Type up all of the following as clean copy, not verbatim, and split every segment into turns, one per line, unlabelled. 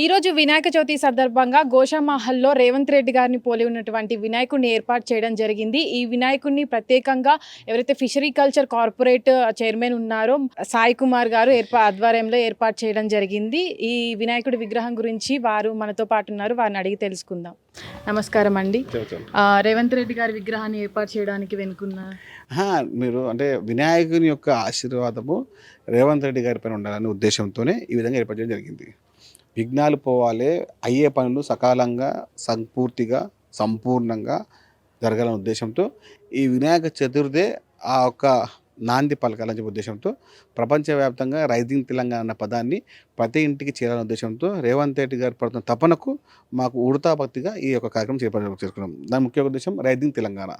ఈరోజు వినాయక చవితి సందర్భంగా గోషామహల్లో రేవంత్ రెడ్డి గారిని పోలి ఉన్నటువంటి వినాయకుడిని ఏర్పాటు చేయడం జరిగింది. ఈ వినాయకుడిని ప్రత్యేకంగా ఎవరైతే ఫిషరీ కల్చర్ కార్పొరేట్ చైర్మన్ ఉన్నారో సాయి కుమార్ గారు ఆధ్వర్యంలో ఏర్పాటు చేయడం జరిగింది. ఈ వినాయకుడి విగ్రహం గురించి వారు మనతో పాటు ఉన్నారు. వారిని అడిగి తెలుసుకుందాం. నమస్కారం అండి. రేవంత్ రెడ్డి గారి విగ్రహాన్ని ఏర్పాటు చేయడానికి వెనుకున్న
మీరు అంటే వినాయకుని యొక్క ఆశీర్వాదము రేవంత్ రెడ్డి గారి పైన ఉండాలనే ఉద్దేశంతోనే ఈ విధంగా ఏర్పాటు చేయడం జరిగింది. విఘ్నాలు పోవాలి, అయ్యే పనులు సకాలంగా సంపూర్తిగా సంపూర్ణంగా జరగాలనే ఉద్దేశంతో ఈ వినాయక చతుర్థే ఆ యొక్క నాంది పలకాలనే ఉద్దేశంతో ప్రపంచవ్యాప్తంగా రైజింగ్ తెలంగాణ అన్న పదాన్ని ప్రతి ఇంటికి చేరాలనే ఉద్దేశంతో రేవంత్ రెడ్డి గారు పడుతున్న తపనకు మాకు ఉడతా భక్తిగా ఈ యొక్క కార్యక్రమం చేసుకున్నాం. దాని ముఖ్య ఉద్దేశం రైజింగ్ తెలంగాణ.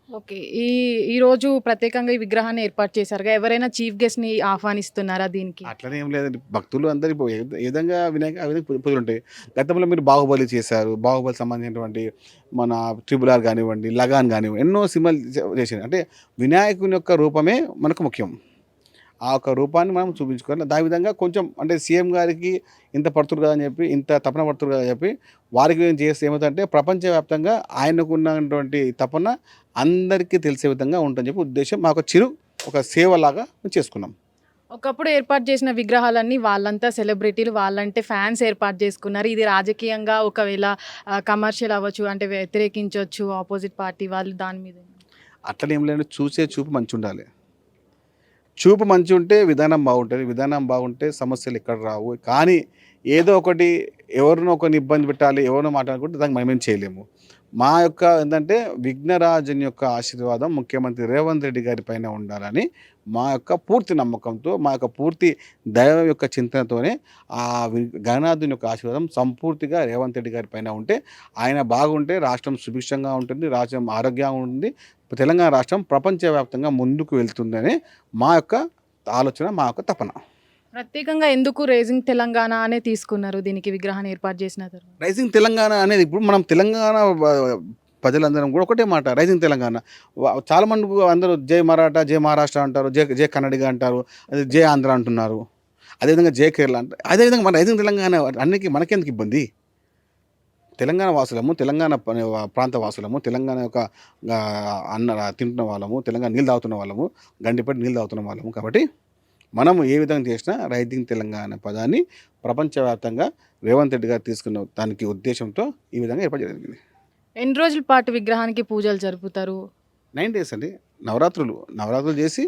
ఓకే. ఈరోజు ప్రత్యేకంగా ఈ విగ్రహాన్ని ఏర్పాటు చేశారుగా. ఎవరైనా చీఫ్ గెస్ట్‌ని ఆహ్వానిస్తున్నారా దీనికి?
అట్లనే ఏం లేదండి. భక్తులు అందరూ ఇప్పుడు ఏ విధంగా వినాయక ఆ విధంగా పూజలుంటాయి. గతంలో మీరు 'బాహుబలి' చేశారు. 'బాహుబలి' సంబంధించినటువంటి మన 'ట్రిపుల్ ఆర్' గానివ్వండి, 'లగాన్' గానివ్వండి, ఎన్నో సినిమాలు చేశారు. అంటే వినాయకుని యొక్క రూపమే మనకు ముఖ్యం. ఆ యొక్క రూపాన్ని మనం చూపించుకోవాలి. దాని విధంగా కొంచెం అంటే సీఎం గారికి ఇంత పడుతురు కదా అని చెప్పి, ఇంత తపన పడుతురు కదా అని చెప్పి వారికి ఏం చేస్తే ఏమవుతుందంటే ప్రపంచవ్యాప్తంగా ఆయనకు ఉన్నటువంటి తపన అందరికీ తెలిసే విధంగా ఉంటుందని చెప్పి ఉద్దేశం. మాకు ఒక సేవలాగా మేము చేసుకున్నాం.
ఒకప్పుడు ఏర్పాటు చేసిన విగ్రహాలన్నీ వాళ్ళంతా సెలబ్రిటీలు, వాళ్ళంటే ఫ్యాన్స్ ఏర్పాటు చేసుకున్నారు. ఇది రాజకీయంగా ఒకవేళ కమర్షియల్ అవ్వచ్చు, అంటే వ్యతిరేకించొచ్చు ఆపోజిట్ పార్టీ వాళ్ళు దాని మీద.
అట్లనే ఏం లేదు, చూసే చూపు మంచిగుండాలి. చూపు మంచిగా ఉంటే విధానం బాగుంటుంది. విధానం బాగుంటే సమస్యలు ఇక్కడ రావు. కానీ ఏదో ఒకటి ఎవరినో ఒకరిని ఇబ్బంది పెట్టాలి, ఎవరినో మాట్లాడుకుంటే దానికి మనమేం చేయలేము. మా యొక్క ఏంటంటే విఘ్నరాజుని యొక్క ఆశీర్వాదం ముఖ్యమంత్రి రేవంత్ రెడ్డి గారి పైన ఉండాలని మా యొక్క పూర్తి నమ్మకంతో, మా యొక్క పూర్తి దైవం యొక్క చింతనతోనే ఆ గణనాథుని యొక్క ఆశీర్వాదం సంపూర్తిగా రేవంత్ రెడ్డి గారి పైన ఉంటే, ఆయన బాగుంటే రాష్ట్రం సుభిక్షంగా ఉంటుంది, రాష్ట్రం ఆరోగ్యంగా ఉంటుంది, తెలంగాణ రాష్ట్రం ప్రపంచవ్యాప్తంగా ముందుకు వెళ్తుందని మా యొక్క ఆలోచన, మా యొక్క తపన.
ప్రత్యేకంగా ఎందుకు రేజింగ్ తెలంగాణ అనే తీసుకున్నారు దీనికి విగ్రహాన్ని ఏర్పాటు చేసిన తర్వాత?
రైజింగ్ తెలంగాణ అనేది ఇప్పుడు మనం తెలంగాణ ప్రజలందరం కూడా ఒకటే మాట, రైజింగ్ తెలంగాణ. చాలామంది అందరూ జై మరాఠా, జై మహారాష్ట్ర అంటారు, జై జై కన్నడిగా అంటారు, అది జై ఆంధ్ర అంటున్నారు, అదేవిధంగా జై కేరళ అంటారు. అదేవిధంగా మన రైజింగ్ తెలంగాణ అన్నికి మనకెందుకు ఇబ్బంది? తెలంగాణ వాసులము, తెలంగాణ ప్రాంత వాసులము, తెలంగాణ యొక్క అన్న తింటున్న వాళ్ళము, తెలంగాణ నీళ్ళు తాగుతున్న వాళ్ళము, గండిపట్టి నీళ్ళు తాగుతున్న వాళ్ళము. కాబట్టి మనము ఏ విధంగా చేసినా రైజింగ్ తెలంగాణ పదాన్ని ప్రపంచవ్యాప్తంగా రేవంత్ రెడ్డి గారు తీసుకున్న దానికి ఉద్దేశంతో ఈ విధంగా ఏర్పాటు జరిగింది.
ఎన్ని రోజుల పాటు విగ్రహానికి పూజలు జరుపుతారు?
9 days అండి. నవరాత్రులు చేసి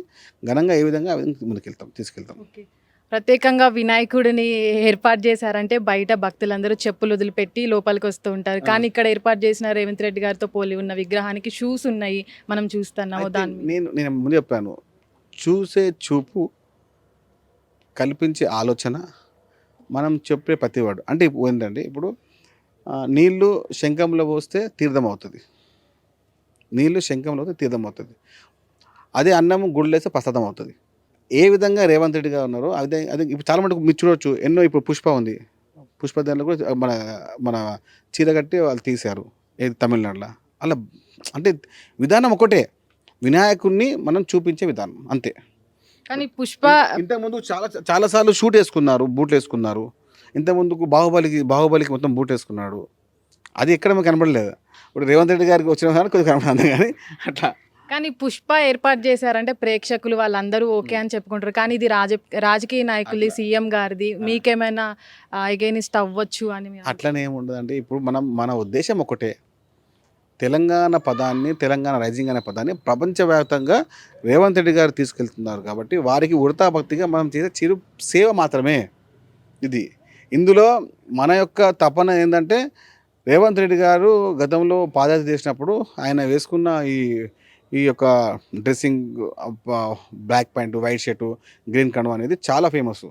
ఘనంగా ఏ విధంగా ఆ విధంగా తీసుకెళ్తాం.
ఓకే. ప్రత్యేకంగా వినాయకుడిని ఏర్పాటు చేశారంటే బయట భక్తులందరూ చెప్పులు వదిలిపెట్టి లోపలికి వస్తూ ఉంటారు. కానీ ఇక్కడ ఏర్పాటు చేసిన రేవంత్ రెడ్డి గారితో పోలి ఉన్న విగ్రహానికి షూస్ ఉన్నాయి, మనం చూస్తున్నాము.
నేను ముందు చెప్పాను, చూసే చూపు, కల్పించే ఆలోచన, మనం చెప్పే ప్రతివాడు అంటే ఏంటంటే ఇప్పుడు నీళ్ళు శంఖంలో పోస్తే తీర్థం అవుతుంది. అదే అన్నము గుళ్ళేస్తే ప్రసాదం అవుతుంది. ఏ విధంగా రేవంత్ రెడ్డి గారు ఉన్నారో అదే అదే ఇప్పుడు చాలా మటుకు మీరు చూడవచ్చు. ఎన్నో ఇప్పుడు పుష్ప ఉంది, పుష్ప దాంట్లో కూడా మన మన చీర కట్టి వాళ్ళు తీశారు, ఏది తమిళనాడులో. అలా అంటే విధానం ఒకటే, వినాయకుడిని మనం చూపించే విధానం అంతే.
కానీ పుష్ప
ఇంతకుముందు చాలాసార్లు షూట్ వేసుకున్నారు, బూట్లు వేసుకున్నారు. ఇంతకుముందుకు బాహుబలికి మొత్తం బూట్ వేసుకున్నాడు. అది ఎక్కడ మనకు కనబడలేదు. ఇప్పుడు రేవంత్ రెడ్డి గారికి వచ్చిన కొద్దిగా కనబడుతుంది. కానీ అట్లా
కానీ పుష్ప ఏర్పాటు చేశారంటే ప్రేక్షకులు వాళ్ళందరూ ఓకే అని చెప్పుకుంటారు. కానీ ఇది రాజకీయ నాయకులు, సీఎం గారిది, మీకేమైనా ఎగైనిస్ట్ అవ్వచ్చు అని.
అట్లనే ఏముండదండి. ఇప్పుడు మన ఉద్దేశం ఒకటే, తెలంగాణ పదాన్ని, తెలంగాణ రైజింగ్ అనే పదాన్ని ప్రపంచవ్యాప్తంగా రేవంత్ రెడ్డి గారు తీసుకెళ్తున్నారు. కాబట్టి వారికి ఉడతా భక్తిగా మనం చేసే చిరు సేవ మాత్రమే ఇది. ఇందులో మన యొక్క తపన ఏంటంటే, రేవంత్ రెడ్డి గారు గతంలో పాదయాత్ర చేసినప్పుడు ఆయన వేసుకున్న ఈ యొక్క dressing, black pant, white shirt, green కండువా అనేది చాలా ఫేమస్.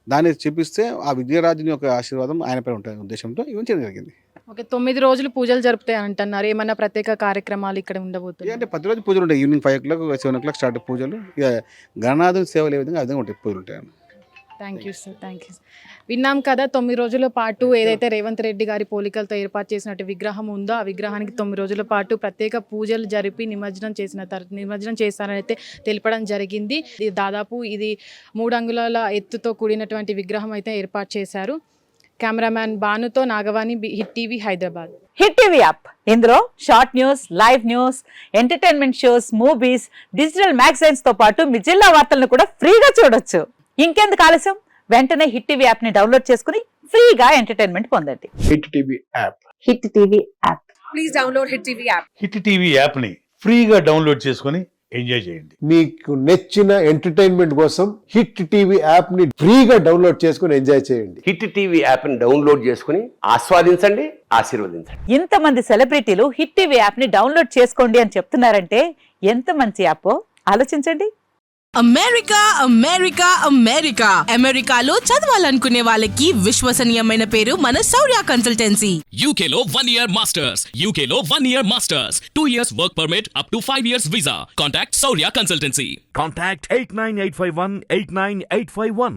దాన్ని చూపిస్తే ఆ విజయరాజుని యొక్క ఆశీర్వాదం ఆయనపై ఉంటుంది ఉద్దేశంతో ఇవన్నీ చేయడం జరిగింది.
ఓకే. 9 రోజులు పూజలు జరుపుతాయి అంటున్నారు. ఏమన్నా ప్రత్యేక కార్యక్రమాలు ఇక్కడ ఉండబోతున్నాయి?
అంటే ప్రతిరోజు పూజలు ఉంటాయి. ఈవినింగ్ 5 o'clock 7 o'clock స్టార్ట్ పూజలు. ఇక గణనాథుని సేవలు ఏ విధంగా ఆ విధంగా ఉంటాయి పూజలు ఉంటాయి.
Thank you sir, thank you. విన్నాం కదా, 9 రోజుల పాటు ఏదైతే రేవంత్ రెడ్డి గారి పోలికలతో ఏర్పాటు చేసినట్టు విగ్రహం ఉందో ఆ విగ్రహానికి 9 రోజుల పాటు ప్రత్యేక పూజలు జరిపి నిమజ్జనం చేస్తారని అయితే తెలపడం జరిగింది. దాదాపు ఇది 3 అంగుళాల ఎత్తుతో కూడినటువంటి విగ్రహం అయితే ఏర్పాటు చేశారు. కెమెరామ్యాన్ భానుతో Nagavani, Hit TV Hyderabad.
Hit TV app ఇందులో short news, live news, entertainment shows, movies, digital magazines తో పాటు మీ జిల్లా వార్తలను కూడా ఫ్రీగా చూడొచ్చు. ఇంకెందుకు ఆలస్యం, వెంటనే హిట్ టీవీ యాప్ ని డౌన్లోడ్ చేసుకుని ఫ్రీగా ఎంటర్టైన్మెంట్ పొందండి.
Hit TV app.
Hit TV app.
Please download hit TV app.
Hit TV యాప్ని ఫ్రీగా డౌన్లోడ్ చేసుకొని ఎంజాయ్ చేయండి.
మీకు నచ్చిన ఎంటర్టైన్మెంట్ కోసం హిట్ టీవీ యాప్ ని ఫ్రీగా డౌన్లోడ్ చేసుకుని ఎంజాయ్ చేయండి.
హిట్ టీవీ యాప్ని డౌన్లోడ్ చేసుకుని ఆస్వాదించండి, ఆశీర్వదించండి.
ఇంతమంది సెలబ్రిటీలు హిట్ టీవీ యాప్ ని డౌన్లోడ్ చేసుకోండి అని చెప్తున్నారంటే ఎంత మంచి యాప్ ఆలోచించండి.
అమెరికా అమెరికా అమెరికా అమెరికాలో చదవాలనుకునే వాళ్ళకి విశ్వసనీయమైన పేరు మన శౌర్య కన్సల్టెన్సీ.
UK లో 1 year masters. UK లో 1 year masters. 2 years work permit up to 5 years visa. Contact Saurya Consultancy.
Contact 89851 89851.